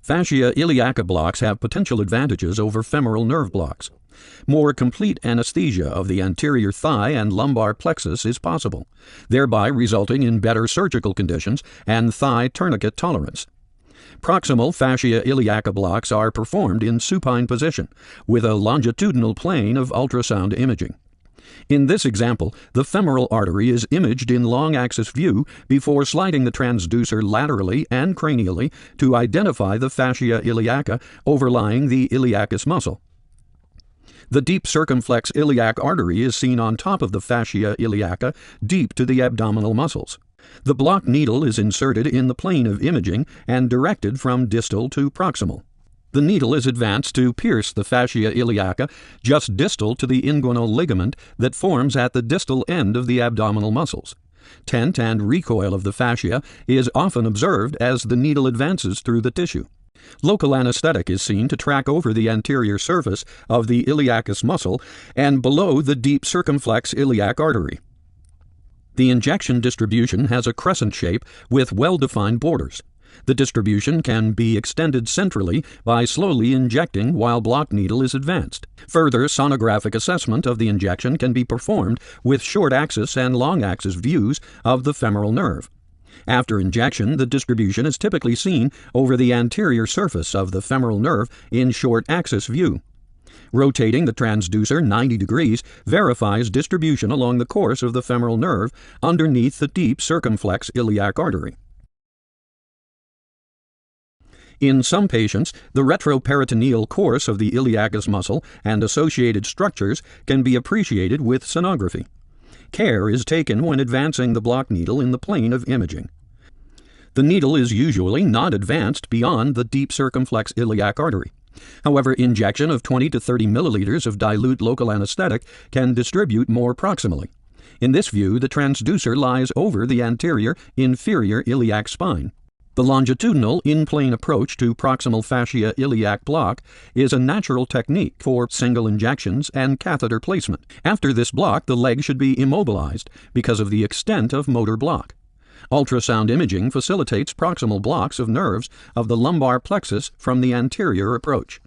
Fascia iliaca blocks have potential advantages over femoral nerve blocks. More complete anesthesia of the anterior thigh and lumbar plexus is possible, thereby resulting in better surgical conditions and thigh tourniquet tolerance. Proximal fascia iliaca blocks are performed in supine position, with a longitudinal plane of ultrasound imaging. In this example, the femoral artery is imaged in long-axis view before sliding the transducer laterally and cranially to identify the fascia iliaca overlying the iliacus muscle. The deep circumflex iliac artery is seen on top of the fascia iliaca, deep to the abdominal muscles. The block needle is inserted in the plane of imaging and directed from distal to proximal. The needle is advanced to pierce the fascia iliaca just distal to the inguinal ligament that forms at the distal end of the abdominal muscles. Tent and recoil of the fascia is often observed as the needle advances through the tissue. Local anesthetic is seen to track over the anterior surface of the iliacus muscle and below the deep circumflex iliac artery. The injection distribution has a crescent shape with well-defined borders. The distribution can be extended centrally by slowly injecting while block needle is advanced. Further sonographic assessment of the injection can be performed with short-axis and long-axis views of the femoral nerve. After injection, the distribution is typically seen over the anterior surface of the femoral nerve in short-axis view. Rotating the transducer 90 degrees verifies distribution along the course of the femoral nerve underneath the deep circumflex iliac artery. In some patients, the retroperitoneal course of the iliacus muscle and associated structures can be appreciated with sonography. Care is taken when advancing the block needle in the plane of imaging. The needle is usually not advanced beyond the deep circumflex iliac artery. However, injection of 20 to 30 milliliters of dilute local anesthetic can distribute more proximally. In this view, the transducer lies over the anterior inferior iliac spine. The longitudinal in-plane approach to proximal fascia iliac block is a natural technique for single injections and catheter placement. After this block, the leg should be immobilized because of the extent of motor block. Ultrasound imaging facilitates proximal blocks of nerves of the lumbar plexus from the anterior approach.